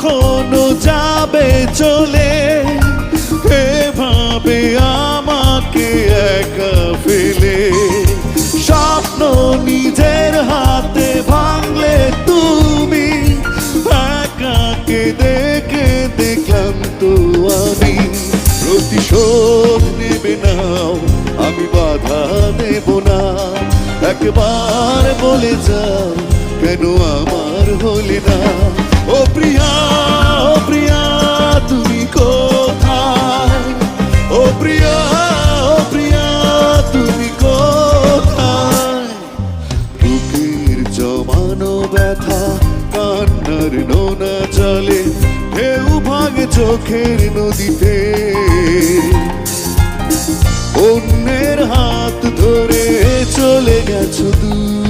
কখনো যাবে চলে, এভাবে আমাকে একা ফেলে। স্বপ্ন নিজের হাতে ভাঙলে তুমি, একাকে দেখে দেখলাম তো আমি। প্রতিশোধ নেবে নাও, আমি বাধা দেব না। একবার বলে যাও, কেন আমার হলে না? ও প্রিয়া, ও প্রিয়া, তুমি কোথায়? ও প্রিয়া, ও প্রিয়া, তুমি কোথায়? বুকের জমানো ব্যথা, কান্নার নোনা জলে, ঢেউ ভাঙে চোখের নদীতে। অন্যের হাত ধরে চলে গেছো দূর।